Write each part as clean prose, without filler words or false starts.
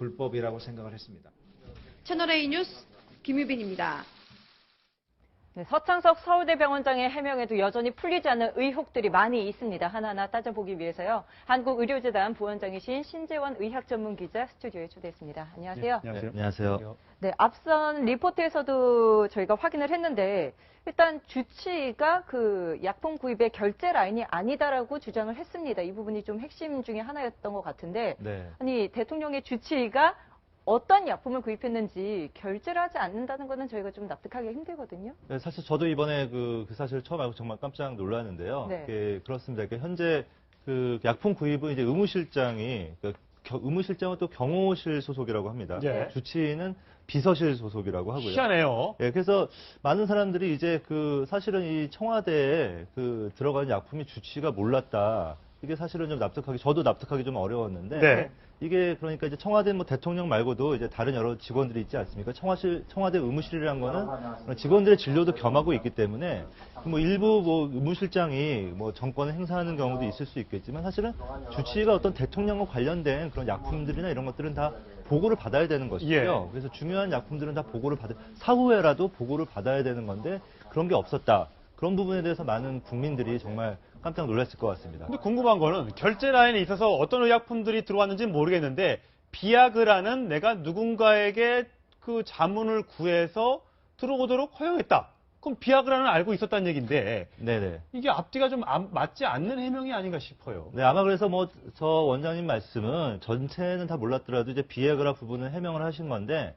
불법이라고 생각을 했습니다. 채널A 뉴스 김유빈입니다. 네, 서창석 서울대병원장의 해명에도 여전히 풀리지 않는 의혹들이 많이 있습니다. 하나하나 따져보기 위해서요. 한국의료재단 부원장이신 신재원 의학전문기자 스튜디오에 초대했습니다. 안녕하세요. 네, 안녕하세요. 네, 앞선 리포트에서도 저희가 확인을 했는데 일단 주치의가 그 약품 구입의 결제 라인이 아니다라고 주장을 했습니다. 이 부분이 좀 핵심 중에 하나였던 것 같은데 네. 아니 대통령의 주치의가 어떤 약품을 구입했는지 결제를 하지 않는다는 것은 저희가 좀 납득하기 힘들거든요. 네, 사실 저도 이번에 그 사실을 처음 알고 정말 깜짝 놀랐는데요. 네. 그렇습니다. 현재 그 약품 구입은 이제 의무실장이, 의무실장은 또 경호실 소속이라고 합니다. 예. 주치의는 비서실 소속이라고 하고요. 희한해요. 예, 그래서 많은 사람들이 이제 사실은 이 청와대에 들어가는 약품이 주치의가 몰랐다. 이게 사실은 좀 저도 납득하기 좀 어려웠는데. 네. 이게 그러니까 이제 청와대 대통령 말고도 이제 다른 여러 직원들이 있지 않습니까? 청와대 의무실이라는 거는 직원들의 진료도 겸하고 있기 때문에 일부 의무실장이 정권을 행사하는 경우도 있을 수 있겠지만 사실은 주치의가 어떤 대통령과 관련된 그런 약품들이나 이런 것들은 다 보고를 받아야 되는 것이죠. 예. 그래서 중요한 약품들은 다 사후에라도 보고를 받아야 되는 건데 그런 게 없었다. 그런 부분에 대해서 많은 국민들이 정말 깜짝 놀랐을 것 같습니다. 근데 궁금한 거는 결제 라인에 있어서 어떤 의약품들이 들어왔는지는 모르겠는데 비아그라는 내가 누군가에게 그 자문을 구해서 들어오도록 허용했다. 그럼 비아그라는 알고 있었다는 얘기인데 네네. 이게 앞뒤가 좀 맞지 않는 해명이 아닌가 싶어요. 네, 아마 그래서 저 원장님 말씀은 전체는 다 몰랐더라도 이제 비아그라 부분은 해명을 하신 건데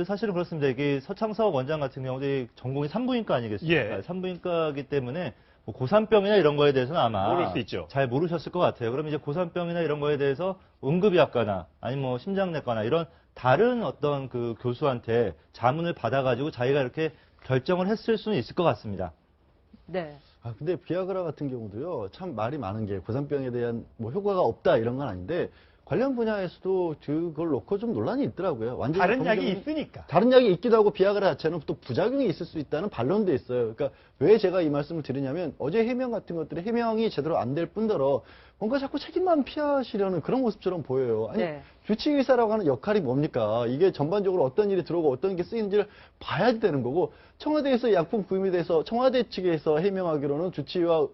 사실은 그렇습니다. 이게 서창석 원장 같은 경우도 전공이 산부인과 아니겠습니까? 예. 산부인과이기 때문에 고산병이나 이런 거에 대해서는 아마 모를 수 있죠. 잘 모르셨을 것 같아요. 그럼 이제 고산병이나 이런 거에 대해서 응급의학과나 아니면 심장내과나 이런 다른 어떤 교수한테 자문을 받아가지고 자기가 이렇게 결정을 했을 수는 있을 것 같습니다. 네. 근데 비아그라 같은 경우도요, 참 말이 많은 게 고산병에 대한 효과가 없다 이런 건 아닌데 관련 분야에서도 그걸 놓고 좀 논란이 있더라고요. 완전히 다른 약이 있으니까. 다른 약이 있기도 하고 비아그라 자체는 또 부작용이 있을 수 있다는 반론도 있어요. 그러니까 왜 제가 이 말씀을 드리냐면 어제 해명 같은 것들이 해명이 제대로 안 될 뿐더러 뭔가 자꾸 책임만 피하시려는 그런 모습처럼 보여요. 아니 네. 주치의사라고 하는 역할이 뭡니까? 이게 전반적으로 어떤 일이 들어오고 어떤 게 쓰이는지를 봐야 되는 거고 청와대에서 약품 구입에 대해서 청와대 측에서 해명하기로는 주치의와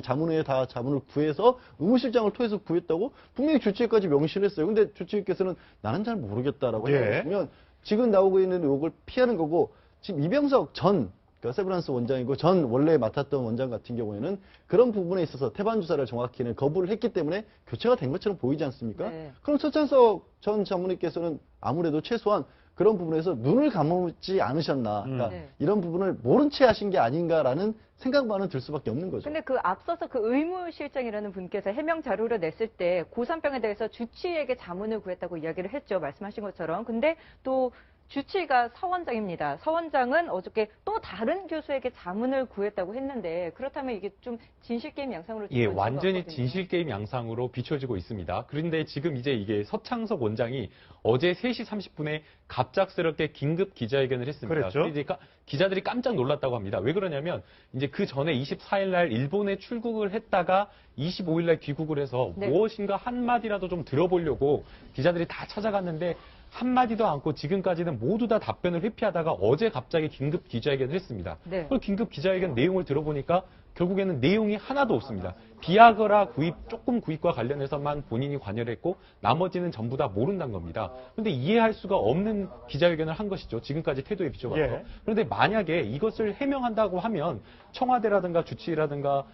자문회에 다 자문을 구해서 의무실장을 통해서 구했다고 분명히 주치의까지 명시를 했어요. 근데 주치의께서는 나는 잘 모르겠다라고 예. 하면 지금 나오고 있는 의혹을 피하는 거고 지금 이병석 전 세브란스 원장이고 전 원래 맡았던 원장 같은 경우에는 그런 부분에 있어서 태반 주사를 정확히는 거부를 했기 때문에 교체가 된 것처럼 보이지 않습니까? 네. 그럼 서창석 전 자문의께서는 아무래도 최소한 그런 부분에서 눈을 감지 않으셨나. 그러니까 네. 이런 부분을 모른 채 하신 게 아닌가라는 생각만은 들 수밖에 없는 거죠. 근데 앞서서 의무실장이라는 분께서 해명 자료를 냈을 때 고산병에 대해서 주치의에게 자문을 구했다고 이야기를 했죠. 말씀하신 것처럼. 근데 또 주치의가 서 원장입니다. 서 원장은 어저께 또 다른 교수에게 자문을 구했다고 했는데 그렇다면 이게 좀 진실게임 양상으로 예, 비춰지는 완전히 것 같거든요. 진실게임 양상으로 비춰지고 있습니다. 그런데 지금 이제 이게 서창석 원장이 어제 3시 30분에 갑작스럽게 긴급 기자회견을 했습니다. 그랬죠. 이제 기자들이 깜짝 놀랐다고 합니다. 왜 그러냐면 이제 그 전에 24일 날 일본에 출국을 했다가 25일 날 귀국을 해서 네. 무엇인가 한마디라도 좀 들어보려고 기자들이 다 찾아갔는데 한마디도 않고 지금까지는 모두 다 답변을 회피하다가 어제 갑자기 긴급 기자회견을 했습니다. 네. 그 긴급 기자회견 내용을 들어보니까 결국에는 내용이 하나도 없습니다. 비아그라 조금 구입과 관련해서만 본인이 관여를 했고 나머지는 전부 다 모른다는 겁니다. 그런데 이해할 수가 없는 기자회견을 한 것이죠. 지금까지 태도에 비춰봐서. 예. 그런데 만약에 이것을 해명한다고 하면 청와대라든가 주치의라든가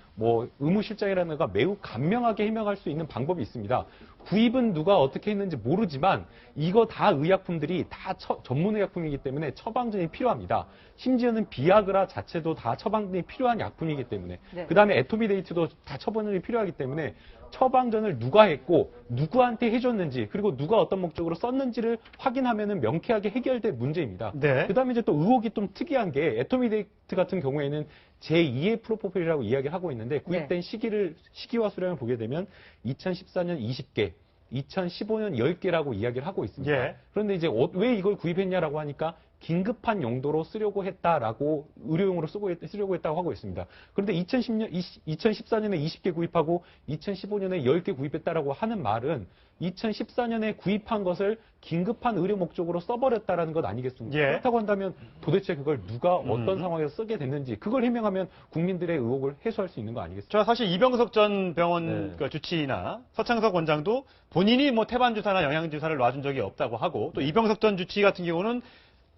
의무실장이라든가 매우 간명하게 해명할 수 있는 방법이 있습니다. 구입은 누가 어떻게 했는지 모르지만 이거 다 의약품들이 다 전문의약품이기 때문에 처방전이 필요합니다. 심지어는 비아그라 자체도 다 처방전이 필요한 약품이기 때문에 네. 그다음에 에토미데이트도 다 처방전이 필요하기 때문에 처방전을 누가 했고 누구한테 해줬는지 그리고 누가 어떤 목적으로 썼는지를 확인하면은 명쾌하게 해결될 문제입니다. 네. 그다음에 이제 또 의혹이 좀 특이한 게 에토미데이트 같은 경우에는 제2의 프로포폴이라고 이야기를 하고 있는데 구입된 시기와 수량을 보게 되면 2014년 20개, 2015년 10개라고 이야기를 하고 있습니다. 예. 그런데 이제 왜 이걸 구입했냐라고 하니까 긴급한 용도로 쓰려고 했다라고 의료용으로 쓰려고 했다고 하고 있습니다. 그런데 2014년에 20개 구입하고 2015년에 10개 구입했다라고 하는 말은 2014년에 구입한 것을 긴급한 의료 목적으로 써버렸다라는 것 아니겠습니까? 예. 그렇다고 한다면 도대체 그걸 누가 어떤 상황에서 쓰게 됐는지 그걸 해명하면 국민들의 의혹을 해소할 수 있는 거 아니겠습니까? 저 사실 이병석 전 병원 네. 그 주치의나 서창석 원장도 본인이 뭐 태반 주사나 영양 주사를 놔준 적이 없다고 하고 또 이병석 전 주치의 같은 경우는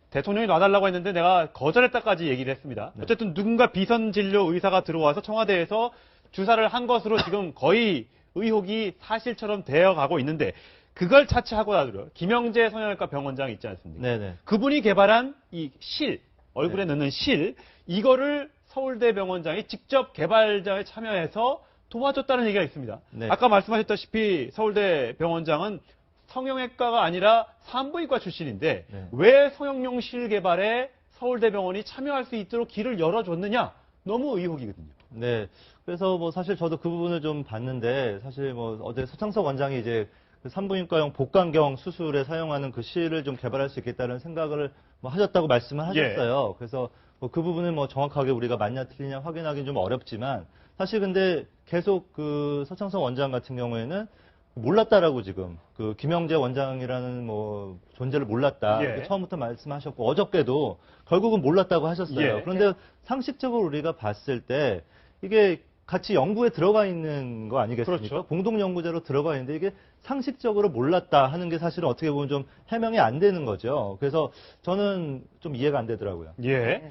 대통령이 놔달라고 했는데 내가 거절했다까지 얘기를 했습니다. 어쨌든 누군가 비선 진료 의사가 들어와서 청와대에서 주사를 한 것으로 지금 거의 의혹이 사실처럼 되어가고 있는데 그걸 차치하고 나더러 김영재 성형외과 병원장 있지 않습니까? 네네. 그분이 개발한 이 실, 얼굴에 네. 넣는 실, 이거를 서울대 병원장이 직접 개발자에 참여해서 도와줬다는 얘기가 있습니다. 네. 아까 말씀하셨다시피 서울대 병원장은 성형외과가 아니라 산부인과 출신인데 네. 왜 성형용 실 개발에 서울대 병원이 참여할 수 있도록 길을 열어줬느냐? 너무 의혹이거든요. 네. 그래서 뭐 사실 저도 그 부분을 좀 봤는데 사실 뭐 어제 서창석 원장이 이제 그 산부인과용 복강경 수술에 사용하는 그 실을 좀 개발할 수 있겠다는 생각을 뭐 하셨다고 말씀을 하셨어요. 그래서 뭐 그 부분은 뭐 정확하게 우리가 맞냐 틀리냐 확인하기는 좀 어렵지만 사실 근데 계속 그 서창석 원장 같은 경우에는 몰랐다라고 지금 그 김영재 원장이라는 뭐 존재를 몰랐다. 예. 이렇게 처음부터 말씀하셨고 어저께도 결국은 몰랐다고 하셨어요. 예. 그런데 상식적으로 우리가 봤을 때 이게 같이 연구에 들어가 있는 거 아니겠습니까? 그렇죠. 공동 연구제로 들어가 있는데 이게 상식적으로 몰랐다 하는 게 사실은 어떻게 보면 좀 해명이 안 되는 거죠. 그래서 저는 좀 이해가 안 되더라고요. 예.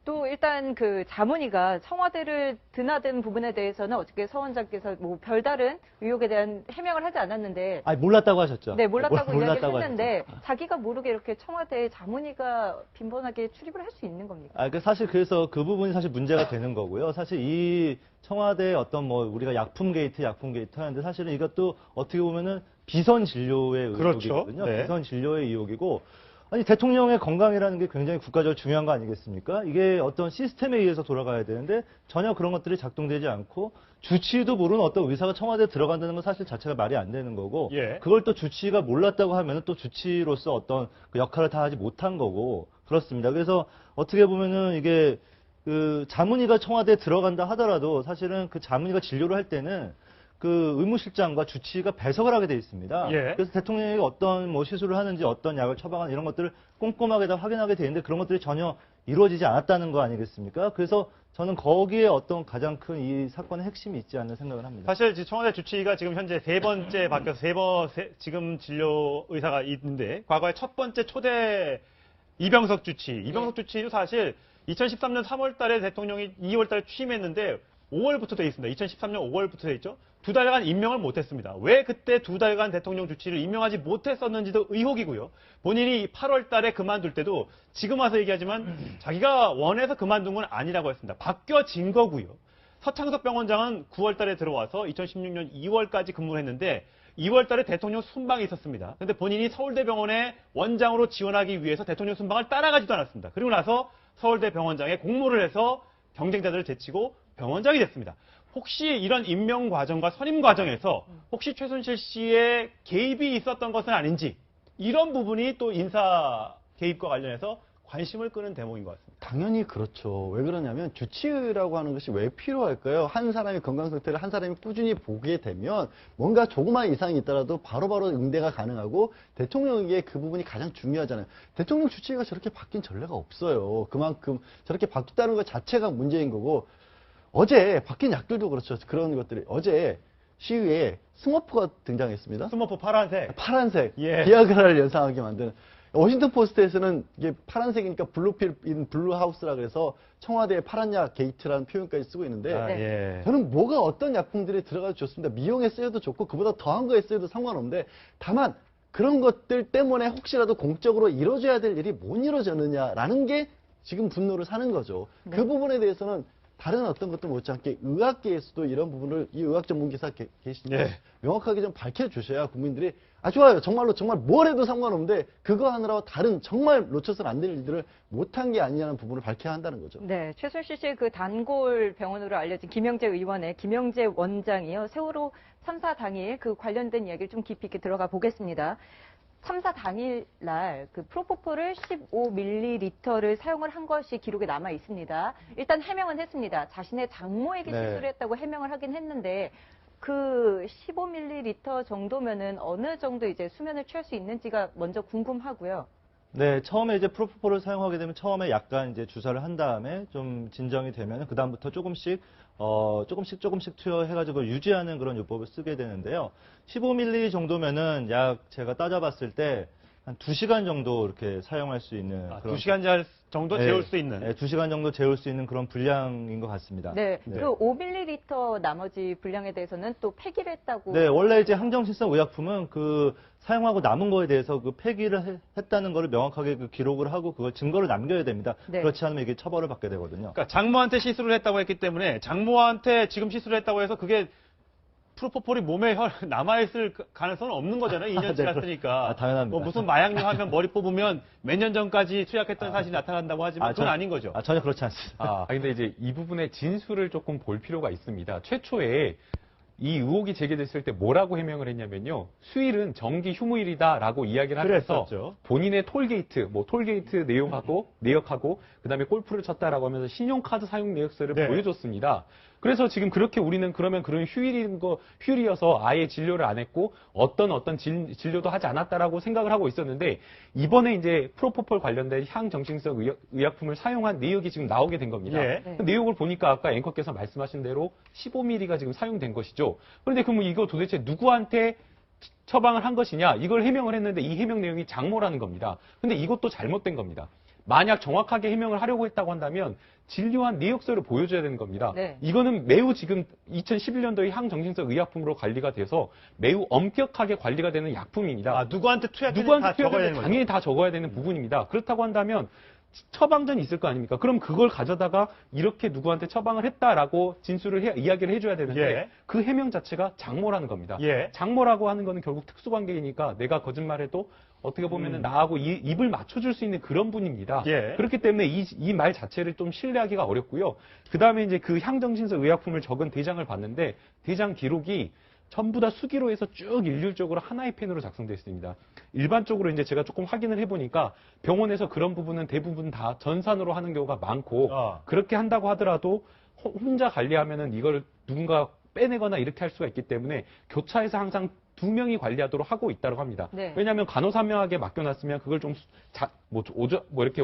또 일단 그 자문위가 청와대를 드나든 부분에 대해서는 어저께 서 원장께서 뭐 별다른 의혹에 대한 해명을 하지 않았는데 아니 몰랐다고 하셨죠? 네, 몰랐다고 이야기를 몰랐다고 했는데 자기가 모르게 이렇게 청와대 자문위가 빈번하게 출입을 할 수 있는 겁니까? 아, 사실 그래서 그 부분이 사실 문제가 되는 거고요. 사실 이 청와대 어떤 뭐 우리가 약품 게이트 하는데 사실은 이것도 어떻게 보면은 비선 진료의 그렇죠. 의혹이거든요. 네. 비선 진료의 의혹이고 아니 대통령의 건강이라는 게 굉장히 국가적으로 중요한 거 아니겠습니까? 이게 어떤 시스템에 의해서 돌아가야 되는데 전혀 그런 것들이 작동되지 않고 주치의도 모르는 어떤 의사가 청와대에 들어간다는 건 사실 자체가 말이 안 되는 거고 예. 그걸 또 주치의가 몰랐다고 하면은 또 주치의로서 어떤 그 역할을 다 하지 못한 거고 그렇습니다. 그래서 어떻게 보면은 이게 그 자문위가 청와대에 들어간다 하더라도 사실은 그 자문위가 진료를 할 때는 그 의무실장과 주치의가 배석을 하게 돼 있습니다. 예. 그래서 대통령이 어떤 뭐 시술을 하는지 어떤 약을 처방하는 이런 것들을 꼼꼼하게 다 확인하게 돼 있는데 그런 것들이 전혀 이루어지지 않았다는 거 아니겠습니까? 그래서 저는 거기에 어떤 가장 큰 이 사건의 핵심이 있지 않나 생각을 합니다. 사실 지금 청와대 주치의가 지금 현재 세 번째 바뀌어서 지금 진료 의사가 있는데 과거에 첫 번째 초대 이병석 주치의. 이병석 주치의도 사실 2013년 3월 달에 대통령이 2월 달에 취임했는데 5월부터 돼 있습니다. 2013년 5월부터 돼 있죠. 2달간 임명을 못했습니다. 왜 그때 2달간 대통령 주치의를 임명하지 못했었는지도 의혹이고요. 본인이 8월 달에 그만둘 때도 지금 와서 얘기하지만 자기가 원해서 그만둔 건 아니라고 했습니다. 바뀌어진 거고요. 서창석 병원장은 9월 달에 들어와서 2016년 2월까지 근무를 했는데 2월 달에 대통령 순방이 있었습니다. 그런데 본인이 서울대병원에 원장으로 지원하기 위해서 대통령 순방을 따라가지도 않았습니다. 그리고 나서 서울대 병원장에 공모를 해서 경쟁자들을 제치고 병원장이 됐습니다. 혹시 이런 임명 과정과 선임 과정에서 혹시 최순실 씨의 개입이 있었던 것은 아닌지 이런 부분이 또 인사 개입과 관련해서 관심을 끄는 대목인 것 같습니다. 당연히 그렇죠. 왜 그러냐면 주치의라고 하는 것이 왜 필요할까요? 한 사람의 건강 상태를 한 사람이 꾸준히 보게 되면 뭔가 조그마한 이상이 있더라도 바로바로 응대가 가능하고 대통령에게 그 부분이 가장 중요하잖아요. 대통령 주치의가 저렇게 바뀐 전례가 없어요. 그만큼 저렇게 바뀌었다는 것 자체가 문제인 거고 어제 바뀐 약들도 그렇죠. 그런 것들이 어제 시위에 스머프가 등장했습니다. 스머프 파란색. 파란색 예. 비아그라를 연상하게 만드는 워싱턴 포스트에서는 이게 파란색이니까 블루하우스라 그래서 청와대의 파란약 게이트라는 표현까지 쓰고 있는데 아, 예. 저는 뭐가 어떤 약품들이 들어가도 좋습니다. 미용에 쓰여도 좋고 그보다 더한 거에 쓰여도 상관없는데 다만 그런 것들 때문에 혹시라도 공적으로 이루어져야 될 일이 못 이루어졌느냐라는 게 지금 분노를 사는 거죠. 그 부분에 대해서는 다른 어떤 것도 못지않게 의학계에서도 이런 부분을 이 의학 전문 기사 계시니까 네. 명확하게 좀 밝혀주셔야 국민들이 아 좋아요 정말로 정말 뭘 해도 상관없는데 그거 하느라고 다른 정말 놓쳐서는 안 될 일들을 못한 게 아니냐는 부분을 밝혀야 한다는 거죠. 네, 최순실 씨의 그 단골 병원으로 알려진 김영재 의원의 김영재 원장이요. 세월호 참사 당일 그 관련된 이야기를 좀 깊이 있게 들어가 보겠습니다. 참사 당일 날 그 프로포폴을 15ml를 사용을 한 것이 기록에 남아 있습니다. 일단 해명은 했습니다. 자신의 장모에게 네. 시술을 했다고 해명을 하긴 했는데 그 15ml 정도면은 어느 정도 이제 수면을 취할 수 있는지가 먼저 궁금하고요. 네, 처음에 이제 프로포폴을 사용하게 되면 처음에 약간 이제 주사를 한 다음에 좀 진정이 되면 그 다음부터 조금씩 투여해가지고 유지하는 그런 요법을 쓰게 되는데요. 15ml 정도면은 약 제가 따져봤을 때 한 2시간 정도 이렇게 사용할 수 있는 그런 2시간 정도 네, 재울 수 있는. 네, 2시간 정도 재울 수 있는 그런 분량인 것 같습니다. 네, 네. 그 5ml 나머지 분량에 대해서는 또 폐기를 했다고. 네, 원래 이제 항정신성 의약품은 그 사용하고 남은 거에 대해서 그 폐기를 했다는 거를 명확하게 그 기록을 하고 그걸 증거를 남겨야 됩니다. 네. 그렇지 않으면 이게 처벌을 받게 되거든요. 그러니까 장모한테 시술을 했다고 했기 때문에 장모한테 지금 시술을 했다고 해서 그게 프로포폴이 몸에 남아있을 가능성은 없는 거잖아요. 2년 네, 지났으니까. 당연합니다. 뭐 무슨 마약류 하면 머리 뽑으면 몇 년 전까지 투약했던 사실이 나타난다고 하지만 그건 아닌 거죠. 전혀 그렇지 않습니다. 근데 이제 이 부분의 진술을 조금 볼 필요가 있습니다. 최초에 이 의혹이 제기됐을 때 뭐라고 해명을 했냐면요. 수일은 정기 휴무일이다라고 이야기를 하면서 그랬었죠. 본인의 톨게이트 내역하고 그다음에 골프를 쳤다라고 하면서 신용카드 사용 내역서를 네. 보여줬습니다. 그래서 지금 그렇게 우리는 그러면 그런 휴일이어서 아예 진료를 안 했고 어떤 진료도 하지 않았다라고 생각을 하고 있었는데 이번에 이제 프로포폴 관련된 향정신성 의약품을 사용한 내역이 지금 나오게 된 겁니다. 예. 네. 그 내용을 보니까 아까 앵커께서 말씀하신 대로 15ml가 지금 사용된 것이죠. 그런데 그럼 이거 도대체 누구한테 처방을 한 것이냐? 이걸 해명을 했는데 이 해명 내용이 장모라는 겁니다. 근데 이것도 잘못된 겁니다. 만약 정확하게 해명을 하려고 했다고 한다면 진료한 내역서를 보여줘야 되는 겁니다. 네. 이거는 매우 지금 2011년도에 향정신성 의약품으로 관리가 돼서 매우 엄격하게 관리가 되는 약품입니다. 누구한테 투약했는지 누구한테 다 적어야 투약했는지 되는 거죠. 당연히 다 적어야 되는 부분입니다. 그렇다고 한다면 처방전이 있을 거 아닙니까? 그럼 그걸 가져다가 이렇게 누구한테 처방을 했다라고 이야기를 해줘야 되는데 예. 그 해명 자체가 장모라는 겁니다. 예. 장모라고 하는 거는 결국 특수관계이니까 내가 거짓말해도 어떻게 보면은 나하고 입을 맞춰줄 수 있는 그런 분입니다. 예. 그렇기 때문에 이 말 자체를 좀 신뢰하기가 어렵고요. 그 다음에 이제 그 향정신성 의약품을 적은 대장을 봤는데 대장 기록이 전부 다 수기로해서 쭉 일률적으로 하나의 펜으로 작성되어 있습니다. 일반적으로 이제 제가 조금 확인을 해보니까 병원에서 그런 부분은 대부분 다 전산으로 하는 경우가 많고 그렇게 한다고 하더라도 혼자 관리하면은 이걸 누군가 빼내거나 이렇게 할 수가 있기 때문에 교차해서 항상 2명이 관리하도록 하고 있다고 합니다. 네. 왜냐하면 간호사 한 명에게 맡겨놨으면 그걸 좀 이렇게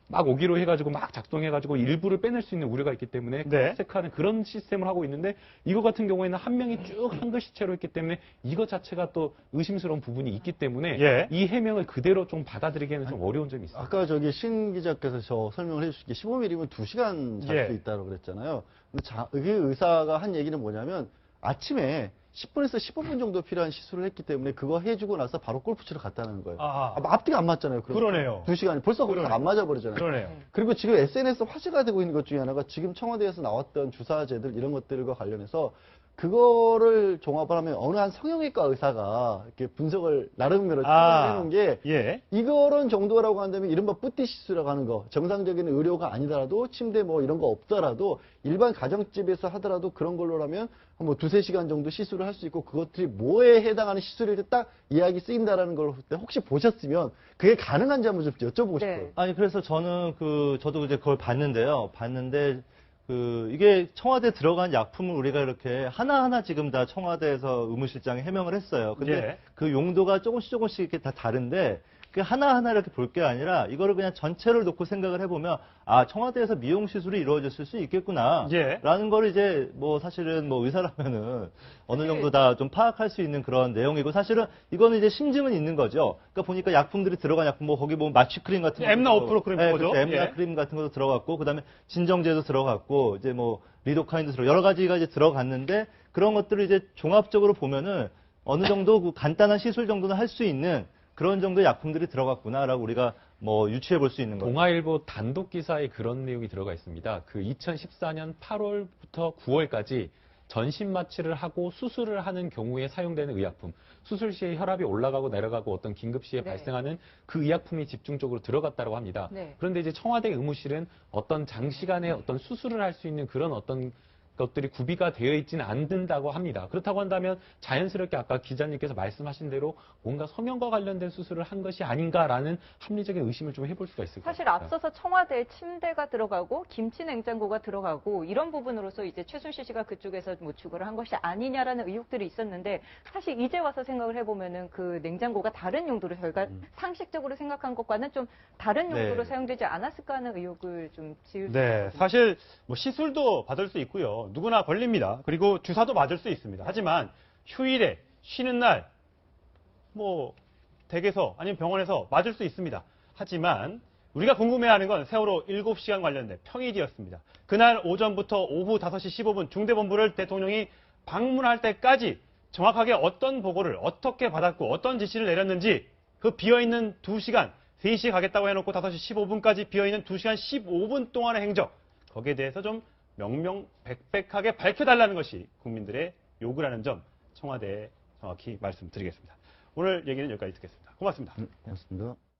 막 오기로 해가지고 막 작동해가지고 일부를 빼낼 수 있는 우려가 있기 때문에 네. 체크하는 그런 시스템을 하고 있는데 이거 같은 경우에는 한 명이 쭉 한글씨체로 했기 때문에 이거 자체가 또 의심스러운 부분이 있기 때문에 예. 이 해명을 그대로 좀 받아들이기에는 좀 어려운 점이 있습니다. 아까 저기 신 기자께서 저 설명을 해주시기 15mm면 2시간 잘 수 예. 있다고 그랬잖아요. 근데 그 의사가 한 얘기는 뭐냐면 아침에 10분에서 15분 정도 필요한 시술을 했기 때문에 그거 해주고 나서 바로 골프 치러 갔다는 거예요. 앞뒤가 안 맞잖아요. 그러네요. 2시간이 벌써 거기서 안 맞아버리잖아요. 그러네요. 그리고 지금 SNS 화제가 되고 있는 것 중에 하나가 지금 청와대에서 나왔던 주사제들 이런 것들과 관련해서 그거를 종합을 하면 어느 한 성형외과 의사가 이렇게 분석을 나름대로 해놓은 게 예. 이런 정도라고 한다면 이른바 뿌띠 시술이라고 하는 거 정상적인 의료가 아니더라도 침대 뭐 이런 거 없더라도 일반 가정집에서 하더라도 그런 걸로라면 뭐 2-3시간 정도 시술을 할 수 있고 그것들이 뭐에 해당하는 시술일 때 딱 이야기 쓰인다라는 걸 혹시 보셨으면 그게 가능한지 한번 좀 여쭤보고 네. 싶어요. 아니 그래서 저도 이제 그걸 봤는데 이게 청와대 들어간 약품을 우리가 이렇게 하나하나 지금 다 청와대에서 의무실장이 해명을 했어요. 근데 예. 그 용도가 조금씩 이렇게 다 다른데 그 하나하나 이렇게 볼 게 아니라 이거를 그냥 전체를 놓고 생각을 해보면 청와대에서 미용 시술이 이루어졌을 수 있겠구나. 예. 라는 거를 이제 뭐 사실은 뭐 의사라면은 어느 정도 다 좀 파악할 수 있는 그런 내용이고 사실은 이거는 이제 심증은 있는 거죠. 그러니까 보니까 약품들이 들어간 약품 뭐 거기 보면 마취크림 같은 거. 엠나 5% 크림 네, 거죠? 그렇죠. 엠나 예. 크림 같은 것도 들어갔고 그다음에 진정제도 들어갔고 이제 뭐 리도카인도 여러 가지가 이제 들어갔는데 그런 것들을 이제 종합적으로 보면은 어느 정도 그 간단한 시술 정도는 할 수 있는 그런 정도의 약품들이 들어갔구나라고 우리가 뭐 유추해 볼 수 있는 거죠. 동아일보 단독 기사에 그런 내용이 들어가 있습니다. 그 2014년 8월부터 9월까지 전신 마취를 하고 수술을 하는 경우에 사용되는 의약품, 수술 시에 혈압이 올라가고 내려가고 어떤 긴급 시에 네. 발생하는 그 의약품이 집중적으로 들어갔다고 합니다. 네. 그런데 이제 청와대 의무실은 어떤 장시간에 어떤 수술을 할 수 있는 그런 어떤 것들이 구비가 되어 있지는 않는다고 합니다. 그렇다고 한다면 자연스럽게 아까 기자님께서 말씀하신 대로 뭔가 성형과 관련된 수술을 한 것이 아닌가라는 합리적인 의심을 좀 해볼 수가 있을 것 사실 같습니다. 앞서서 청와대에 침대가 들어가고 김치 냉장고가 들어가고 이런 부분으로서 이제 최순실 씨가 그쪽에서 뭐 주거를 한 것이 아니냐라는 의혹들이 있었는데 사실 이제 와서 생각을 해보면은 그 냉장고가 다른 용도로 저희가 상식적으로 생각한 것과는 좀 다른 네. 용도로 사용되지 않았을까 하는 의혹을 좀 지을 수 네, 있거든요. 사실 뭐 시술도 받을 수 있고요. 누구나 걸립니다. 그리고 주사도 맞을 수 있습니다. 하지만 휴일에 쉬는 날 뭐 댁에서 아니면 병원에서 맞을 수 있습니다. 하지만 우리가 궁금해하는 건 세월호 7시간 관련된 평일이었습니다. 그날 오전부터 오후 5시 15분 중대본부를 대통령이 방문할 때까지 정확하게 어떤 보고를 어떻게 받았고 어떤 지시를 내렸는지 그 비어있는 2시간, 3시에 가겠다고 해놓고 5시 15분까지 비어있는 2시간 15분 동안의 행적, 거기에 대해서 좀 명명백백하게 밝혀달라는 것이 국민들의 요구라는 점 청와대에 정확히 말씀드리겠습니다. 오늘 얘기는 여기까지 듣겠습니다. 고맙습니다. 고맙습니다.